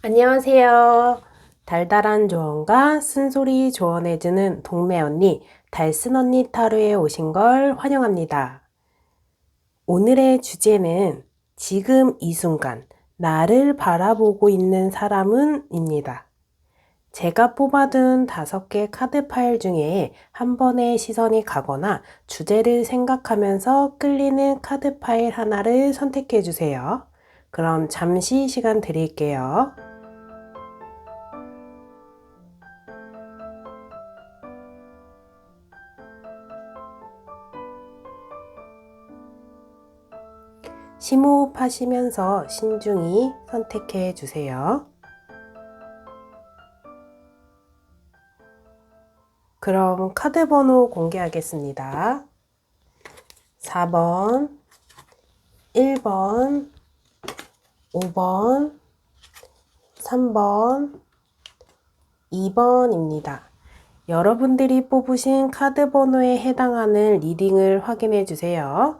안녕하세요. 달달한 조언과 쓴소리 조언해주는 동네 언니, 달쓴 언니 타로에 오신 걸 환영합니다. 오늘의 주제는 지금 이 순간 나를 바라보고 있는 사람은 입니다. 제가 뽑아둔 5개 카드 파일 중에 한 번에 시선이 가거나 주제를 생각하면서 끌리는 카드 파일 하나를 선택해 주세요. 그럼 잠시 시간 드릴게요. 심호흡 하시면서 신중히 선택해 주세요. 그럼 카드 번호 공개하겠습니다. 4번, 1번, 5번, 3번, 2번입니다. 여러분들이 뽑으신 카드 번호에 해당하는 리딩을 확인해 주세요.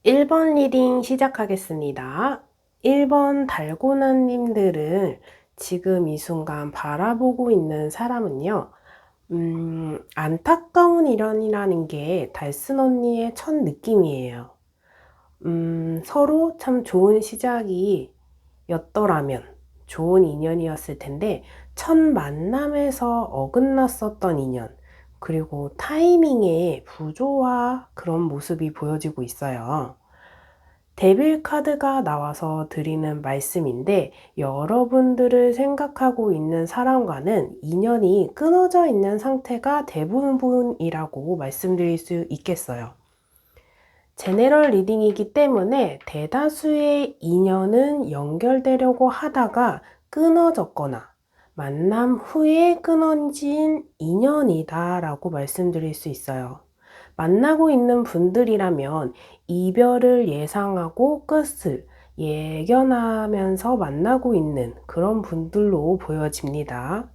1번 리딩 시작하겠습니다. 1번 달고나님들을 지금 이 순간 바라보고 있는 사람은요. 안타까운 일이라는 게 달쓴 언니의 첫 느낌이에요. 서로 참 좋은 시작이 였더라면 좋은 인연이었을 텐데 첫 만남에서 어긋났었던 인연, 그리고 타이밍의 부조화 그런 모습이 보여지고 있어요. 데빌 카드가 나와서 드리는 말씀인데 여러분들을 생각하고 있는 사람과는 인연이 끊어져 있는 상태가 대부분이라고 말씀드릴 수 있겠어요. 제네럴 리딩이기 때문에 대다수의 인연은 연결되려고 하다가 끊어졌거나 만남 후에 끊어진 인연이다 라고 말씀드릴 수 있어요. 만나고 있는 분들이라면 이별을 예상하고 끝을 예견하면서 만나고 있는 그런 분들로 보여집니다.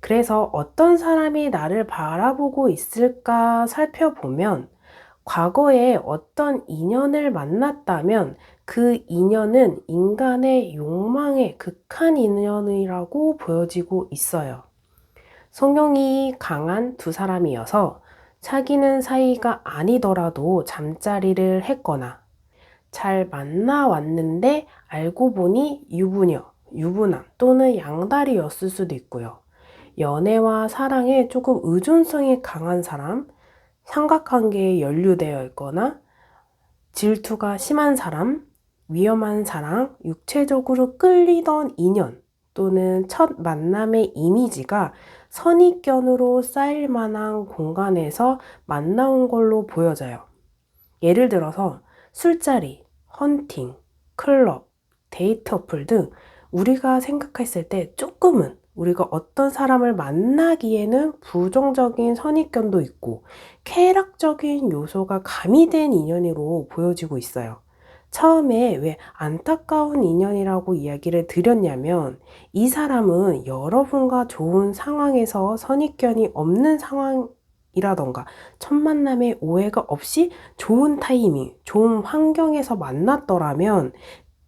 그래서 어떤 사람이 나를 바라보고 있을까 살펴보면 과거에 어떤 인연을 만났다면 그 인연은 인간의 욕망의 극한 인연이라고 보여지고 있어요. 성형이 강한 두 사람이어서 사귀는 사이가 아니더라도 잠자리를 했거나 잘 만나왔는데 알고 보니 유부남 또는 양다리였을 수도 있고요. 연애와 사랑에 조금 의존성이 강한 사람, 삼각관계에 연루되어 있거나 질투가 심한 사람, 위험한 사랑, 육체적으로 끌리던 인연 또는 첫 만남의 이미지가 선입견으로 쌓일 만한 공간에서 만나온 걸로 보여져요. 예를 들어서 술자리, 헌팅, 클럽, 데이트 어플 등 우리가 생각했을 때 조금은 우리가 어떤 사람을 만나기에는 부정적인 선입견도 있고 쾌락적인 요소가 가미된 인연으로 보여지고 있어요. 처음에 왜 안타까운 인연이라고 이야기를 드렸냐면 이 사람은 여러분과 좋은 상황에서 선입견이 없는 상황이라던가 첫 만남에 오해가 없이 좋은 타이밍, 좋은 환경에서 만났더라면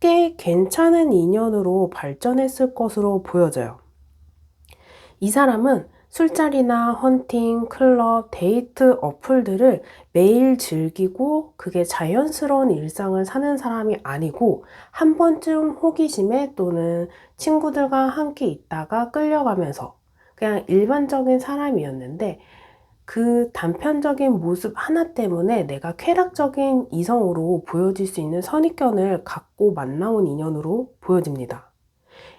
꽤 괜찮은 인연으로 발전했을 것으로 보여져요. 이 사람은 술자리나 헌팅, 클럽, 데이트 어플들을 매일 즐기고 그게 자연스러운 일상을 사는 사람이 아니고 한 번쯤 호기심에 또는 친구들과 함께 있다가 끌려가면서 그냥 일반적인 사람이었는데 그 단편적인 모습 하나 때문에 내가 쾌락적인 이성으로 보여질 수 있는 선입견을 갖고 만나온 인연으로 보여집니다.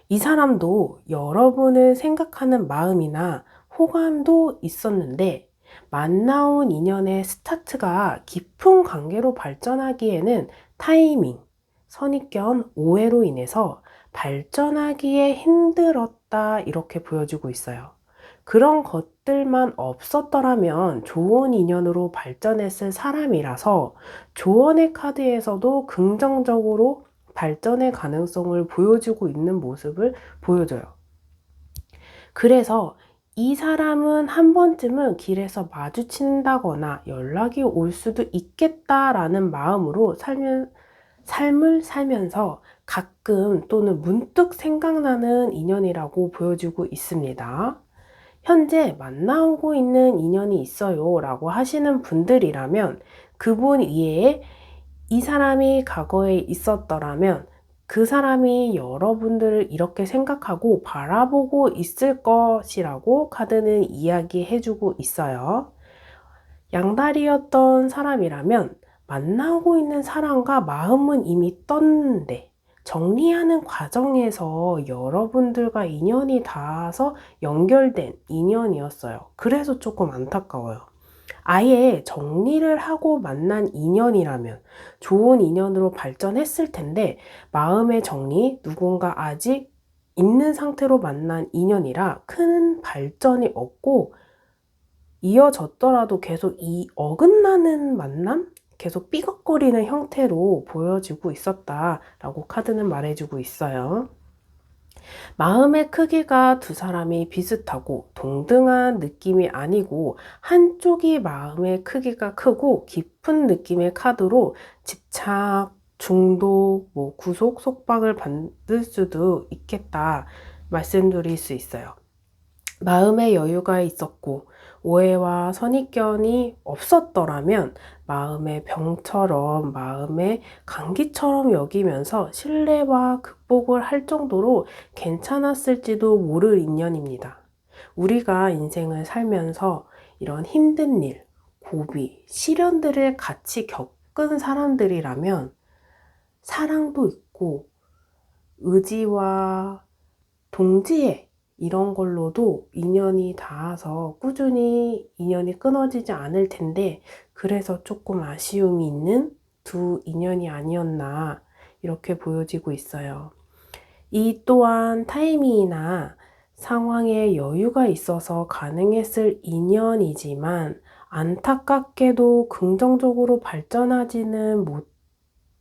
이 사람도 여러분을 생각하는 마음이나 호감도 있었는데 만나온 인연의 스타트가 깊은 관계로 발전하기에는 타이밍, 선입견, 오해로 인해서 발전하기에 힘들었다 이렇게 보여지고 있어요. 그런 것들만 없었더라면 좋은 인연으로 발전했을 사람이라서 조언의 카드에서도 긍정적으로 발전의 가능성을 보여주고 있는 모습을 보여줘요. 그래서 이 사람은 한 번쯤은 길에서 마주친다거나 연락이 올 수도 있겠다라는 마음으로 삶을 살면서 가끔 또는 문득 생각나는 인연이라고 보여지고 있습니다. 현재 만나오고 있는 인연이 있어요 라고 하시는 분들이라면 그분 이외에 이 사람이 과거에 있었더라면 그 사람이 여러분들을 이렇게 생각하고 바라보고 있을 것이라고 카드는 이야기해주고 있어요. 양다리였던 사람이라면 만나고 있는 사람과 마음은 이미 떴는데 정리하는 과정에서 여러분들과 인연이 닿아서 연결된 인연이었어요. 그래서 조금 안타까워요. 아예 정리를 하고 만난 인연이라면 좋은 인연으로 발전했을 텐데 마음의 정리, 누군가 아직 있는 상태로 만난 인연이라 큰 발전이 없고 이어졌더라도 계속 이 어긋나는 만남? 계속 삐걱거리는 형태로 보여지고 있었다라고 카드는 말해주고 있어요. 마음의 크기가 두 사람이 비슷하고 동등한 느낌이 아니고 한쪽이 마음의 크기가 크고 깊은 느낌의 카드로 집착, 중독, 구속, 속박을 받을 수도 있겠다 말씀드릴 수 있어요. 마음의 여유가 있었고 오해와 선입견이 없었더라면 마음의 병처럼 마음의 감기처럼 여기면서 신뢰와 극복을 할 정도로 괜찮았을지도 모를 인연입니다. 우리가 인생을 살면서 이런 힘든 일, 고비, 시련들을 같이 겪은 사람들이라면 사랑도 있고 의지와 동지애 이런 걸로도 인연이 닿아서 꾸준히 인연이 끊어지지 않을 텐데 그래서 조금 아쉬움이 있는 두 인연이 아니었나 이렇게 보여지고 있어요. 이 또한 타이밍이나 상황에 여유가 있어서 가능했을 인연이지만 안타깝게도 긍정적으로 발전하지는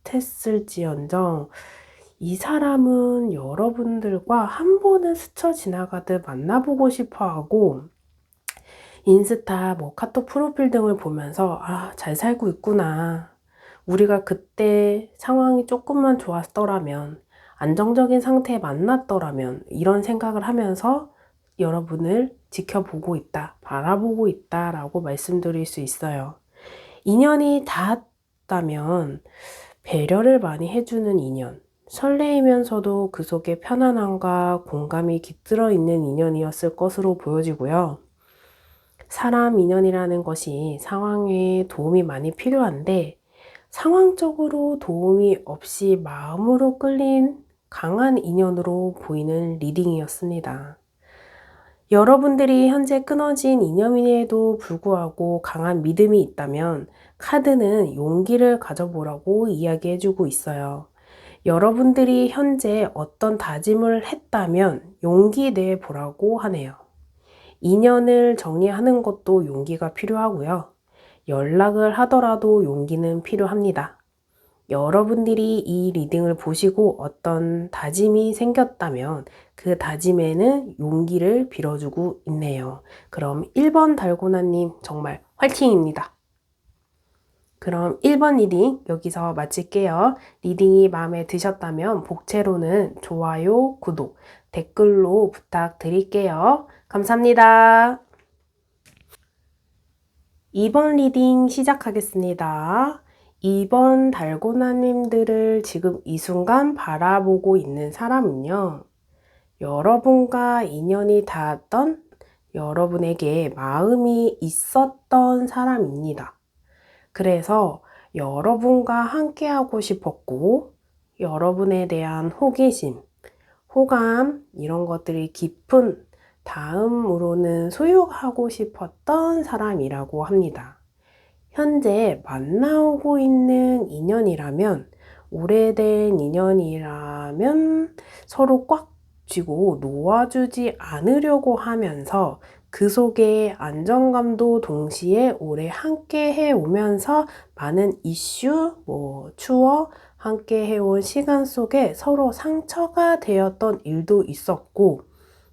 못했을지언정 이 사람은 여러분들과 한 번은 스쳐 지나가듯 만나보고 싶어 하고 인스타, 카톡 프로필 등을 보면서 잘 살고 있구나. 우리가 그때 상황이 조금만 좋았더라면, 안정적인 상태에 만났더라면 이런 생각을 하면서 여러분을 지켜보고 있다, 바라보고 있다라고 말씀드릴 수 있어요. 인연이 닿았다면 배려를 많이 해주는 인연, 설레이면서도 그 속에 편안함과 공감이 깃들어 있는 인연이었을 것으로 보여지고요. 사람 인연이라는 것이 상황에 도움이 많이 필요한데 상황적으로 도움이 없이 마음으로 끌린 강한 인연으로 보이는 리딩이었습니다. 여러분들이 현재 끊어진 인연임에도 불구하고 강한 믿음이 있다면 카드는 용기를 가져보라고 이야기해주고 있어요. 여러분들이 현재 어떤 다짐을 했다면 용기 내보라고 하네요. 인연을 정리하는 것도 용기가 필요하고요. 연락을 하더라도 용기는 필요합니다. 여러분들이 이 리딩을 보시고 어떤 다짐이 생겼다면 그 다짐에는 용기를 빌어주고 있네요. 그럼 1번 달고나님 정말 화이팅입니다. 그럼 1번 리딩 여기서 마칠게요. 리딩이 마음에 드셨다면 복채로는 좋아요, 구독, 댓글로 부탁드릴게요. 감사합니다. 2번 리딩 시작하겠습니다. 2번 달고나님들을 지금 이 순간 바라보고 있는 사람은요. 여러분과 인연이 닿았던 여러분에게 마음이 있었던 사람입니다. 그래서 여러분과 함께하고 싶었고 여러분에 대한 호기심, 호감 이런 것들이 깊은 다음으로는 소유하고 싶었던 사람이라고 합니다. 현재 만나오고 있는 인연이라면 오래된 인연이라면 서로 꽉 쥐고 놓아주지 않으려고 하면서 그 속에 안정감도 동시에 오래 함께 해오면서 많은 이슈, 추억, 함께 해온 시간 속에 서로 상처가 되었던 일도 있었고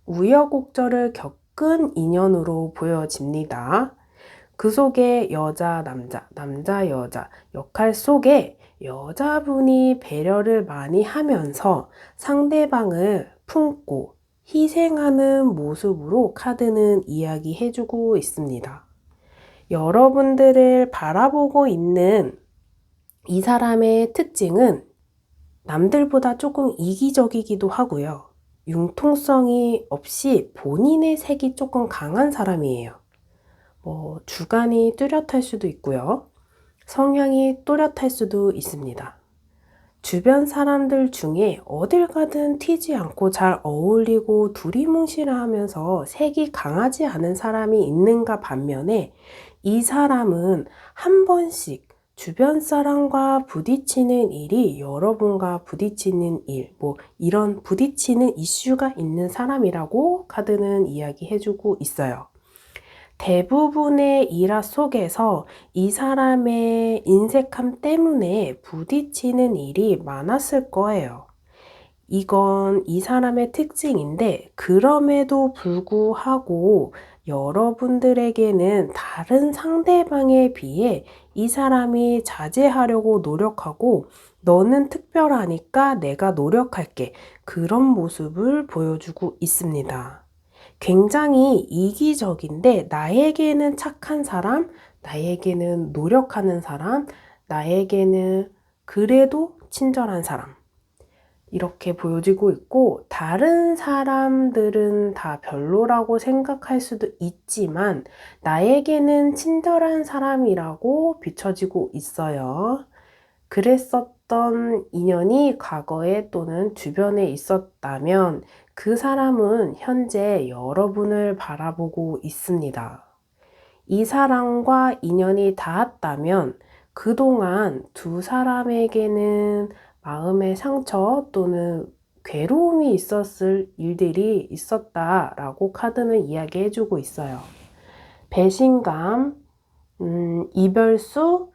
우여곡절을 겪은 인연으로 보여집니다. 그 속에 여자, 남자, 남자, 여자 역할 속에 여자분이 배려를 많이 하면서 상대방을 품고 희생하는 모습으로 카드는 이야기해주고 있습니다. 여러분들을 바라보고 있는 이 사람의 특징은 남들보다 조금 이기적이기도 하고요. 융통성이 없이 본인의 색이 조금 강한 사람이에요. 주관이 뚜렷할 수도 있고요. 성향이 또렷할 수도 있습니다. 주변 사람들 중에 어딜 가든 튀지 않고 잘 어울리고 두리뭉실하면서 색이 강하지 않은 사람이 있는가 반면에 이 사람은 한 번씩 주변 사람과 부딪히는 일이 여러분과 부딪히는 일, 이런 부딪히는 이슈가 있는 사람이라고 카드는 이야기해주고 있어요. 대부분의 일화 속에서 이 사람의 인색함 때문에 부딪히는 일이 많았을 거예요. 이건 이 사람의 특징인데 그럼에도 불구하고 여러분들에게는 다른 상대방에 비해 이 사람이 자제하려고 노력하고 너는 특별하니까 내가 노력할게. 그런 모습을 보여주고 있습니다. 굉장히 이기적인데 나에게는 착한 사람, 나에게는 노력하는 사람, 나에게는 그래도 친절한 사람. 이렇게 보여지고 있고 다른 사람들은 다 별로라고 생각할 수도 있지만 나에게는 친절한 사람이라고 비춰지고 있어요. 그랬었던 인연이 과거에 또는 주변에 있었다면 그 사람은 현재 여러분을 바라보고 있습니다. 이 사람과 인연이 닿았다면 그동안 두 사람에게는 마음의 상처 또는 괴로움이 있었을 일들이 있었다라고 카드는 이야기해주고 있어요. 배신감, 이별수,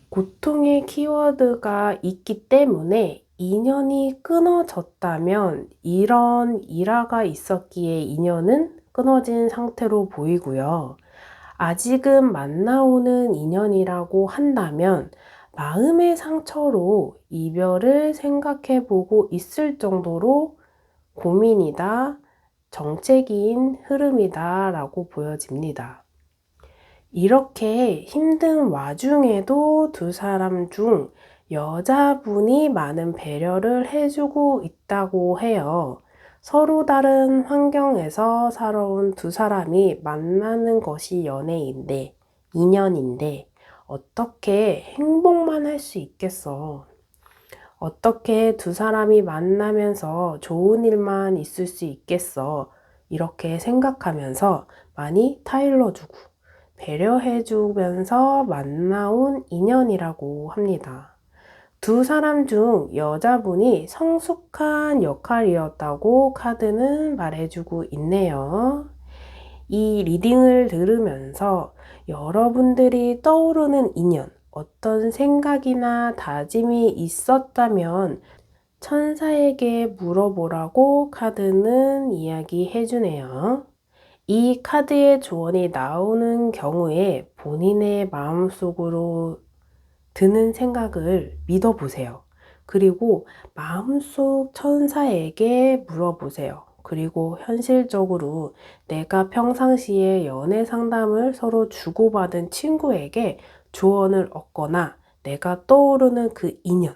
고통의 키워드가 있기 때문에 인연이 끊어졌다면 이런 일화가 있었기에 인연은 끊어진 상태로 보이고요. 아직은 만나오는 인연이라고 한다면 마음의 상처로 이별을 생각해보고 있을 정도로 고민이다, 정체기인 흐름이다 라고 보여집니다. 이렇게 힘든 와중에도 두 사람 중 여자분이 많은 배려를 해주고 있다고 해요. 서로 다른 환경에서 살아온 두 사람이 만나는 것이 연애인데, 인연인데, 어떻게 행복만 할 수 있겠어? 어떻게 두 사람이 만나면서 좋은 일만 있을 수 있겠어? 이렇게 생각하면서 많이 타일러주고 배려해주면서 만나온 인연이라고 합니다. 두 사람 중 여자분이 성숙한 역할이었다고 카드는 말해주고 있네요. 이 리딩을 들으면서 여러분들이 떠오르는 인연, 어떤 생각이나 다짐이 있었다면 천사에게 물어보라고 카드는 이야기해주네요. 이 카드의 조언이 나오는 경우에 본인의 마음속으로 드는 생각을 믿어보세요. 그리고 마음속 천사에게 물어보세요. 그리고 현실적으로 내가 평상시에 연애 상담을 서로 주고받은 친구에게 조언을 얻거나 내가 떠오르는 그 인연,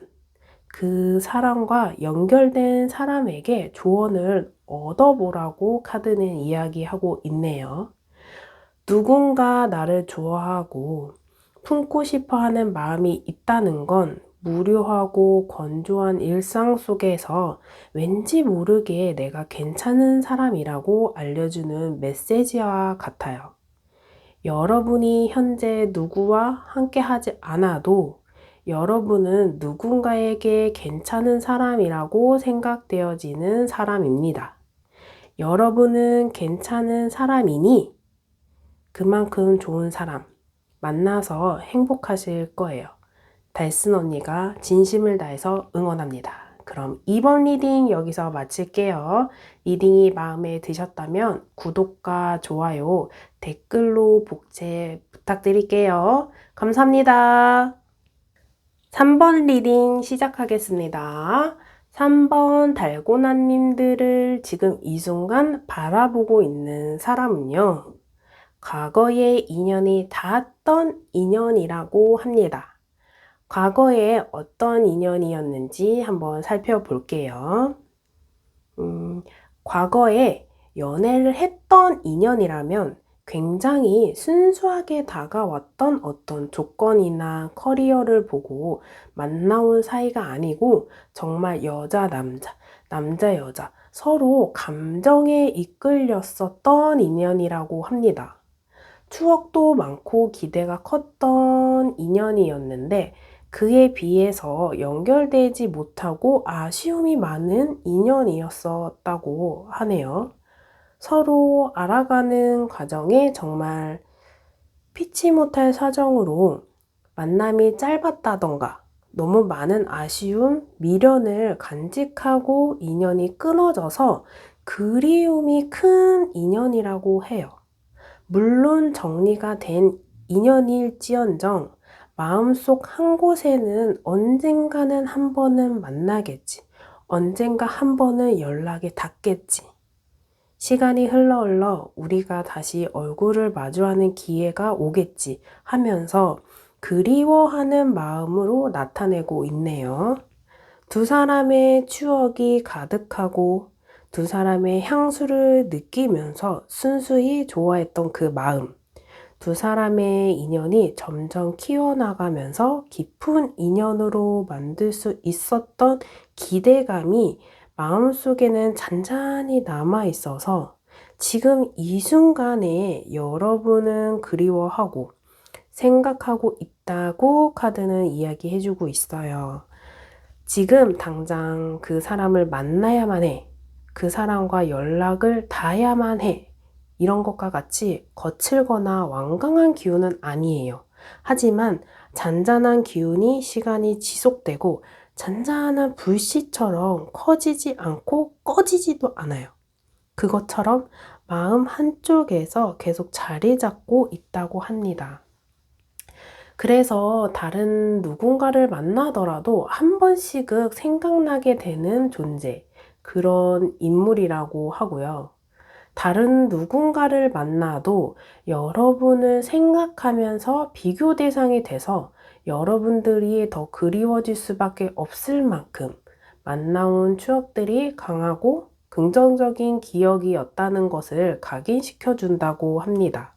그 사람과 연결된 사람에게 조언을 얻어보라고 카드는 이야기하고 있네요. 누군가 나를 좋아하고 품고 싶어 하는 마음이 있다는 건 무료하고 건조한 일상 속에서 왠지 모르게 내가 괜찮은 사람이라고 알려주는 메시지와 같아요. 여러분이 현재 누구와 함께 하지 않아도 여러분은 누군가에게 괜찮은 사람이라고 생각되어지는 사람입니다. 여러분은 괜찮은 사람이니 그만큼 좋은 사람 만나서 행복하실 거예요. 달슨 언니가 진심을 다해서 응원합니다. 그럼 이번 리딩 여기서 마칠게요. 리딩이 마음에 드셨다면 구독과 좋아요, 댓글로 복제 부탁드릴게요. 감사합니다. 3번 리딩 시작하겠습니다. 3번 달고나님들을 지금 이 순간 바라보고 있는 사람은요, 과거의 인연이 닿았던 인연이라고 합니다. 과거에 어떤 인연이었는지 한번 살펴볼게요. 과거에 연애를 했던 인연이라면 굉장히 순수하게 다가왔던 어떤 조건이나 커리어를 보고 만나온 사이가 아니고 정말 여자, 남자, 남자, 여자 서로 감정에 이끌렸었던 인연이라고 합니다. 추억도 많고 기대가 컸던 인연이었는데 그에 비해서 연결되지 못하고 아쉬움이 많은 인연이었었다고 하네요. 서로 알아가는 과정에 정말 피치 못할 사정으로 만남이 짧았다던가 너무 많은 아쉬움, 미련을 간직하고 인연이 끊어져서 그리움이 큰 인연이라고 해요. 물론 정리가 된 인연일지언정 마음속 한 곳에는 언젠가는 한 번은 만나겠지. 언젠가 한 번은 연락이 닿겠지. 시간이 흘러 우리가 다시 얼굴을 마주하는 기회가 오겠지 하면서 그리워하는 마음으로 나타내고 있네요. 두 사람의 추억이 가득하고 두 사람의 향수를 느끼면서 순수히 좋아했던 그 마음. 두 사람의 인연이 점점 키워나가면서 깊은 인연으로 만들 수 있었던 기대감이 마음속에는 잔잔히 남아 있어서 지금 이 순간에 여러분은 그리워하고 생각하고 있다고 카드는 이야기해주고 있어요. 지금 당장 그 사람을 만나야만 해. 그 사람과 연락을 닿아야만 해. 이런 것과 같이 거칠거나 완강한 기운은 아니에요. 하지만 잔잔한 기운이 시간이 지속되고 잔잔한 불씨처럼 커지지 않고 꺼지지도 않아요. 그것처럼 마음 한쪽에서 계속 자리 잡고 있다고 합니다. 그래서 다른 누군가를 만나더라도 한 번씩은 생각나게 되는 존재, 그런 인물이라고 하고요. 다른 누군가를 만나도 여러분을 생각하면서 비교 대상이 돼서 여러분들이 더 그리워질 수밖에 없을 만큼 만나온 추억들이 강하고 긍정적인 기억이었다는 것을 각인시켜 준다고 합니다.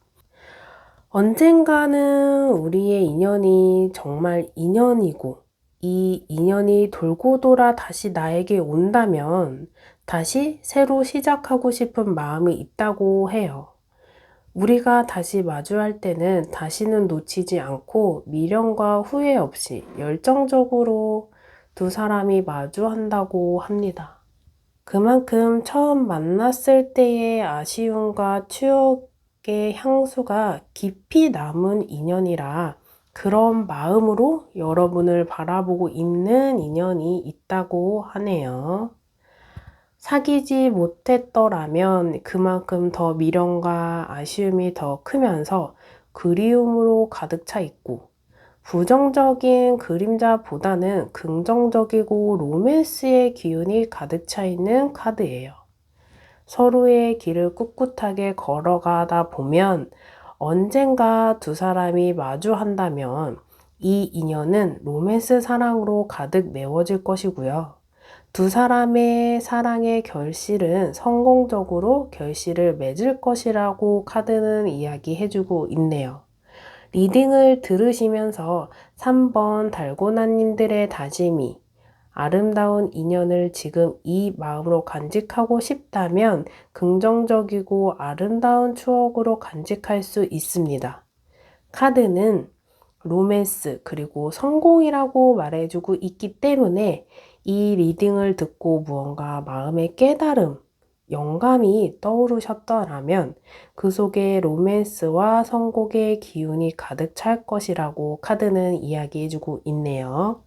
언젠가는 우리의 인연이 정말 인연이고 이 인연이 돌고 돌아 다시 나에게 온다면 다시 새로 시작하고 싶은 마음이 있다고 해요. 우리가 다시 마주할 때는 다시는 놓치지 않고 미련과 후회 없이 열정적으로 두 사람이 마주한다고 합니다. 그만큼 처음 만났을 때의 아쉬움과 추억의 향수가 깊이 남은 인연이라 그런 마음으로 여러분을 바라보고 있는 인연이 있다고 하네요. 사귀지 못했더라면 그만큼 더 미련과 아쉬움이 더 크면서 그리움으로 가득 차 있고 부정적인 그림자보다는 긍정적이고 로맨스의 기운이 가득 차 있는 카드예요. 서로의 길을 꿋꿋하게 걸어가다 보면 언젠가 두 사람이 마주한다면 이 인연은 로맨스 사랑으로 가득 메워질 것이고요. 두 사람의 사랑의 결실은 성공적으로 결실을 맺을 것이라고 카드는 이야기해주고 있네요. 리딩을 들으시면서 3번 달고나님들의 다짐이 아름다운 인연을 지금 이 마음으로 간직하고 싶다면 긍정적이고 아름다운 추억으로 간직할 수 있습니다. 카드는 로맨스 그리고 성공이라고 말해주고 있기 때문에 이 리딩을 듣고 무언가 마음의 깨달음, 영감이 떠오르셨더라면 그 속에 로맨스와 성공의 기운이 가득 찰 것이라고 카드는 이야기해주고 있네요.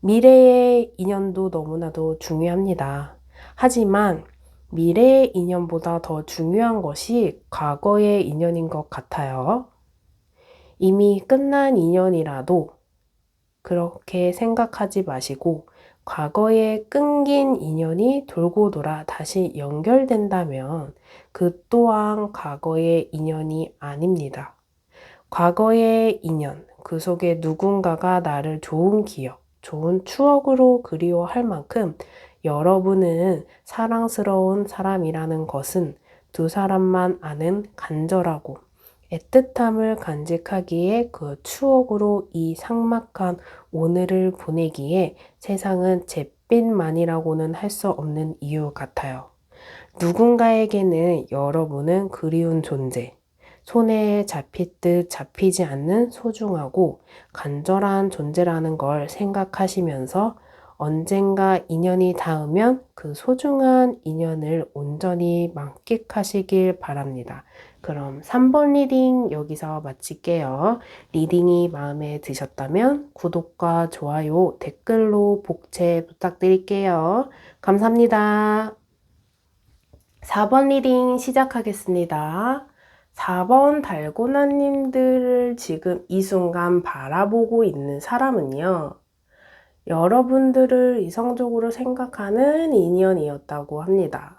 미래의 인연도 너무나도 중요합니다. 하지만 미래의 인연보다 더 중요한 것이 과거의 인연인 것 같아요. 이미 끝난 인연이라도 그렇게 생각하지 마시고 과거에 끊긴 인연이 돌고 돌아 다시 연결된다면 그 또한 과거의 인연이 아닙니다. 과거의 인연, 그 속에 누군가가 나를 좋은 기억, 좋은 추억으로 그리워할 만큼 여러분은 사랑스러운 사람이라는 것은 두 사람만 아는 간절하고 애틋함을 간직하기에 그 추억으로 이 삭막한 오늘을 보내기에 세상은 잿빛만이라고는 할 수 없는 이유 같아요. 누군가에게는 여러분은 그리운 존재, 손에 잡힐 듯 잡히지 않는 소중하고 간절한 존재라는 걸 생각하시면서 언젠가 인연이 닿으면 그 소중한 인연을 온전히 만끽하시길 바랍니다. 그럼 3번 리딩 여기서 마칠게요. 리딩이 마음에 드셨다면 구독과 좋아요, 댓글로 복채 부탁드릴게요. 감사합니다. 4번 리딩 시작하겠습니다. 4번 달고나님들을 지금 이 순간 바라보고 있는 사람은요, 여러분들을 이성적으로 생각하는 인연이었다고 합니다.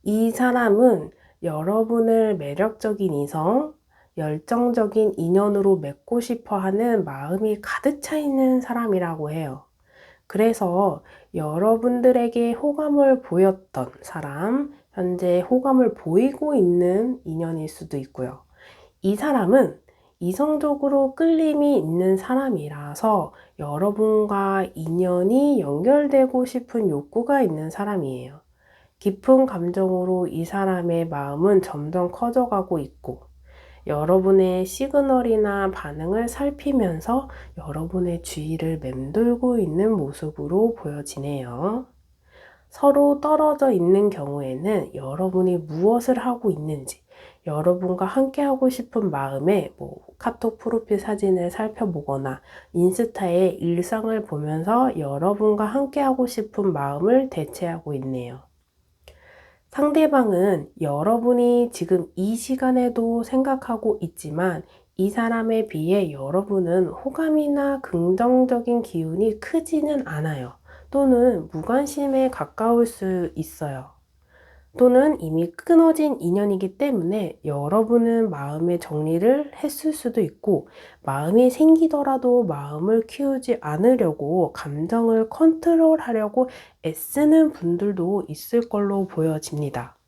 이 사람은 여러분을 매력적인 이성, 열정적인 인연으로 맺고 싶어 하는 마음이 가득 차 있는 사람이라고 해요. 그래서 여러분들에게 호감을 보였던 사람, 현재 호감을 보이고 있는 인연일 수도 있고요. 이 사람은 이성적으로 끌림이 있는 사람이라서 여러분과 인연이 연결되고 싶은 욕구가 있는 사람이에요. 깊은 감정으로 이 사람의 마음은 점점 커져가고 있고, 여러분의 시그널이나 반응을 살피면서 여러분의 주위를 맴돌고 있는 모습으로 보여지네요. 서로 떨어져 있는 경우에는 여러분이 무엇을 하고 있는지, 여러분과 함께하고 싶은 마음에 카톡 프로필 사진을 살펴보거나 인스타의 일상을 보면서 여러분과 함께하고 싶은 마음을 대체하고 있네요. 상대방은 여러분이 지금 이 시간에도 생각하고 있지만 이 사람에 비해 여러분은 호감이나 긍정적인 기운이 크지는 않아요. 또는 무관심에 가까울 수 있어요. 또는 이미 끊어진 인연이기 때문에 여러분은 마음의 정리를 했을 수도 있고 마음이 생기더라도 마음을 키우지 않으려고 감정을 컨트롤하려고 애쓰는 분들도 있을 걸로 보여집니다.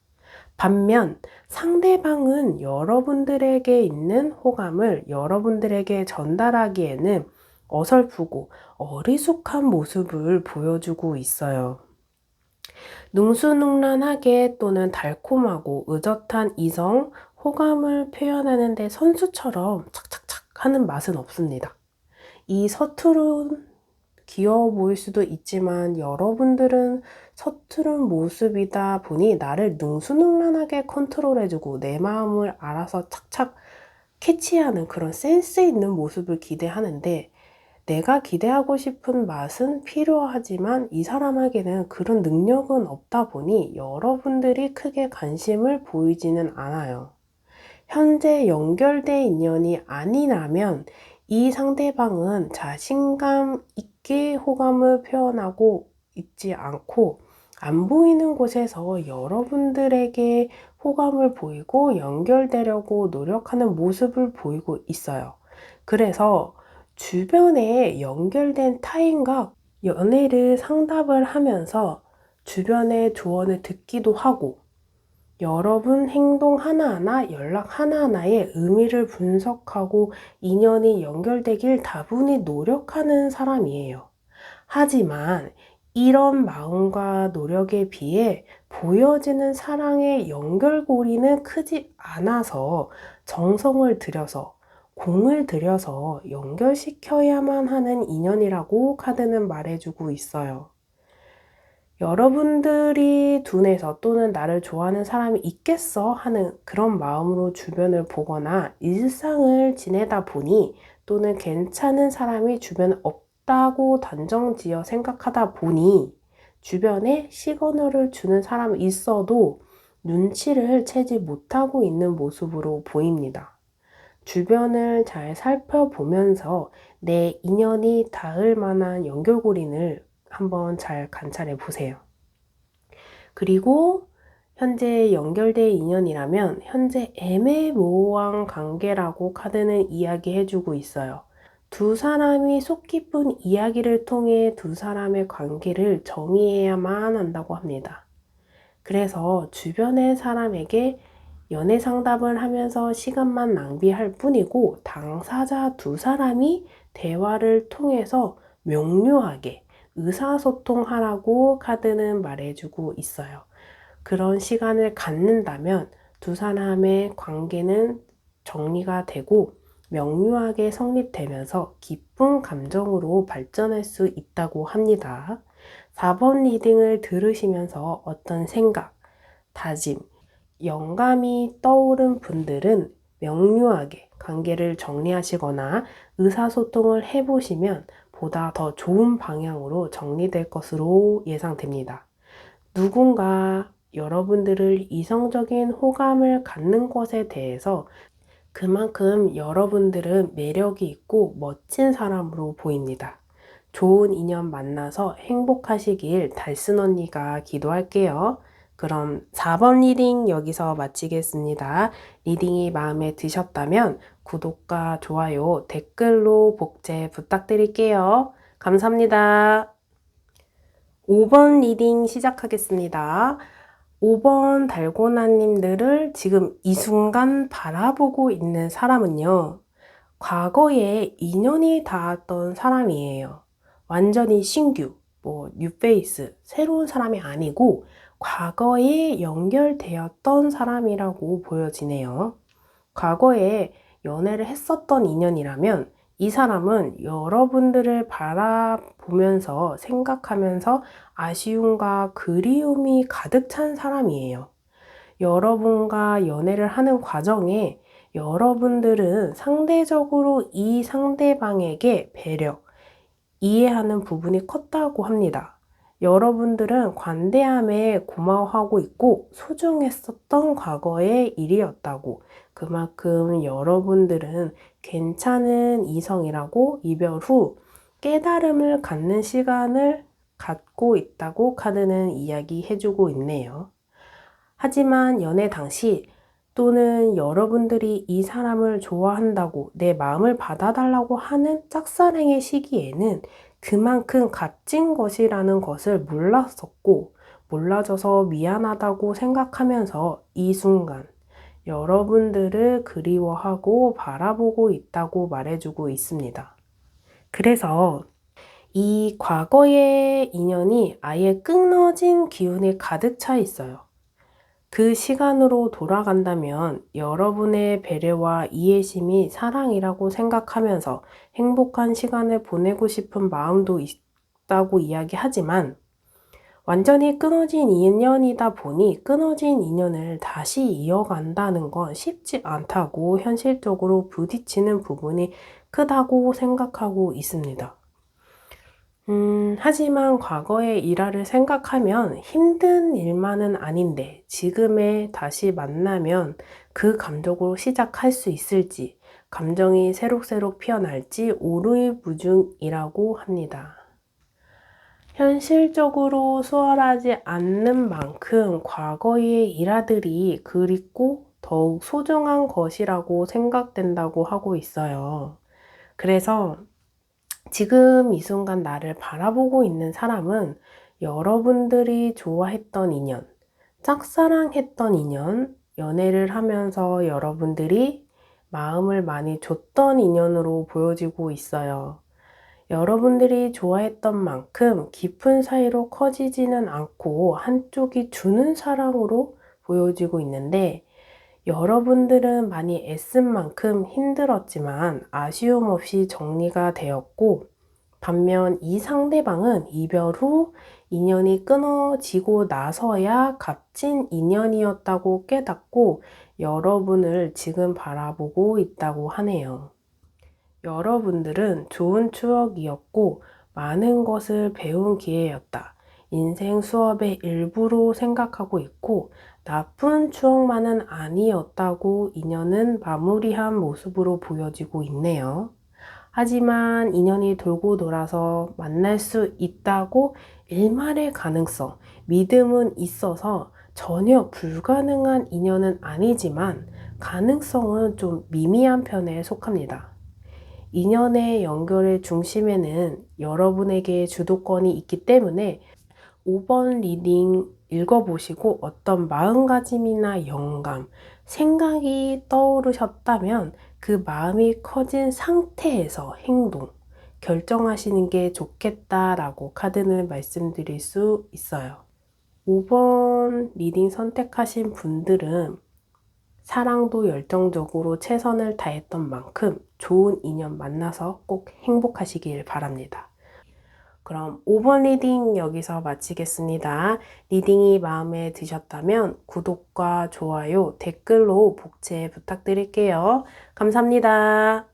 반면 상대방은 여러분들에게 있는 호감을 여러분들에게 전달하기에는 어설프고 어리숙한 모습을 보여주고 있어요. 능수능란하게 또는 달콤하고 의젓한 이성, 호감을 표현하는데 선수처럼 착착착 하는 맛은 없습니다. 이 서투른 귀여워 보일 수도 있지만 여러분들은 서투른 모습이다 보니 나를 능수능란하게 컨트롤해주고 내 마음을 알아서 착착 캐치하는 그런 센스 있는 모습을 기대하는데 내가 기대하고 싶은 맛은 필요하지만 이 사람에게는 그런 능력은 없다 보니 여러분들이 크게 관심을 보이지는 않아요. 현재 연결된 인연이 아니라면 이 상대방은 자신감 있게 호감을 표현하고 있지 않고 안 보이는 곳에서 여러분들에게 호감을 보이고 연결되려고 노력하는 모습을 보이고 있어요. 그래서 주변에 연결된 타인과 연애를 상담을 하면서 주변의 조언을 듣기도 하고 여러분 행동 하나하나, 연락 하나하나의 의미를 분석하고 인연이 연결되길 다분히 노력하는 사람이에요. 하지만 이런 마음과 노력에 비해 보여지는 사랑의 연결고리는 크지 않아서 정성을 들여서 공을 들여서 연결시켜야만 하는 인연이라고 카드는 말해주고 있어요. 여러분들이 둔해서 또는 나를 좋아하는 사람이 있겠어 하는 그런 마음으로 주변을 보거나 일상을 지내다 보니 또는 괜찮은 사람이 주변에 없다고 단정지어 생각하다 보니 주변에 시그널을 주는 사람이 있어도 눈치를 채지 못하고 있는 모습으로 보입니다. 주변을 잘 살펴보면서 내 인연이 닿을 만한 연결고리를 한번 잘 관찰해 보세요. 그리고 현재 연결된 인연이라면 현재 애매모호한 관계라고 카드는 이야기해주고 있어요. 두 사람이 속 깊은 이야기를 통해 두 사람의 관계를 정의해야만 한다고 합니다. 그래서 주변의 사람에게 연애 상담을 하면서 시간만 낭비할 뿐이고 당사자 두 사람이 대화를 통해서 명료하게 의사소통하라고 카드는 말해주고 있어요. 그런 시간을 갖는다면 두 사람의 관계는 정리가 되고 명료하게 성립되면서 기쁜 감정으로 발전할 수 있다고 합니다. 4번 리딩을 들으시면서 어떤 생각, 다짐, 영감이 떠오른 분들은 명료하게 관계를 정리하시거나 의사소통을 해보시면 보다 더 좋은 방향으로 정리될 것으로 예상됩니다. 누군가 여러분들을 이성적인 호감을 갖는 것에 대해서 그만큼 여러분들은 매력이 있고 멋진 사람으로 보입니다. 좋은 인연 만나서 행복하시길 달슨 언니가 기도할게요. 그럼 4번 리딩 여기서 마치겠습니다. 리딩이 마음에 드셨다면 구독과 좋아요, 댓글로 복제 부탁드릴게요. 감사합니다. 5번 리딩 시작하겠습니다. 5번 달고나님들을 지금 이 순간 바라보고 있는 사람은요, 과거에 인연이 닿았던 사람이에요. 완전히 신규, 뉴페이스, 새로운 사람이 아니고 과거에 연결되었던 사람이라고 보여지네요. 과거에 연애를 했었던 인연이라면 이 사람은 여러분들을 바라보면서 생각하면서 아쉬움과 그리움이 가득 찬 사람이에요. 여러분과 연애를 하는 과정에 여러분들은 상대적으로 이 상대방에게 배려, 이해하는 부분이 컸다고 합니다. 여러분들은 관대함에 고마워하고 있고 소중했었던 과거의 일이었다고, 그만큼 여러분들은 괜찮은 이성이라고 이별 후 깨달음을 갖는 시간을 갖고 있다고 카드는 이야기해주고 있네요. 하지만 연애 당시 또는 여러분들이 이 사람을 좋아한다고 내 마음을 받아달라고 하는 짝사랑의 시기에는 그만큼 값진 것이라는 것을 몰랐었고 몰라줘서 미안하다고 생각하면서 이 순간 여러분들을 그리워하고 바라보고 있다고 말해주고 있습니다. 그래서 이 과거의 인연이 아예 끊어진 기운이 가득 차 있어요. 그 시간으로 돌아간다면 여러분의 배려와 이해심이 사랑이라고 생각하면서 행복한 시간을 보내고 싶은 마음도 있다고 이야기하지만 완전히 끊어진 인연이다 보니 끊어진 인연을 다시 이어간다는 건 쉽지 않다고 현실적으로 부딪히는 부분이 크다고 생각하고 있습니다. 하지만 과거의 일화를 생각하면 힘든 일만은 아닌데 지금에 다시 만나면 그 감정으로 시작할 수 있을지, 감정이 새록새록 피어날지 오르무중이라고 합니다. 현실적으로 수월하지 않는 만큼 과거의 일화들이 그립고 더욱 소중한 것이라고 생각된다고 하고 있어요. 그래서 지금 이 순간 나를 바라보고 있는 사람은 여러분들이 좋아했던 인연, 짝사랑했던 인연, 연애를 하면서 여러분들이 마음을 많이 줬던 인연으로 보여지고 있어요. 여러분들이 좋아했던 만큼 깊은 사이로 커지지는 않고 한쪽이 주는 사랑으로 보여지고 있는데 여러분들은 많이 애쓴 만큼 힘들었지만 아쉬움 없이 정리가 되었고 반면 이 상대방은 이별 후 인연이 끊어지고 나서야 값진 인연이었다고 깨닫고 여러분을 지금 바라보고 있다고 하네요. 여러분들은 좋은 추억이었고 많은 것을 배운 기회였다. 인생 수업의 일부로 생각하고 있고 나쁜 추억만은 아니었다고 인연은 마무리한 모습으로 보여지고 있네요. 하지만 인연이 돌고 돌아서 만날 수 있다고 일말의 가능성, 믿음은 있어서 전혀 불가능한 인연은 아니지만 가능성은 좀 미미한 편에 속합니다. 인연의 연결의 중심에는 여러분에게 주도권이 있기 때문에 5번 리딩 읽어보시고 어떤 마음가짐이나 영감, 생각이 떠오르셨다면 그 마음이 커진 상태에서 행동, 결정하시는 게 좋겠다라고 카드는 말씀드릴 수 있어요. 5번 리딩 선택하신 분들은 사랑도 열정적으로 최선을 다했던 만큼 좋은 인연 만나서 꼭 행복하시길 바랍니다. 그럼 5번 리딩 여기서 마치겠습니다. 리딩이 마음에 드셨다면 구독과 좋아요, 댓글로 복제 부탁드릴게요. 감사합니다.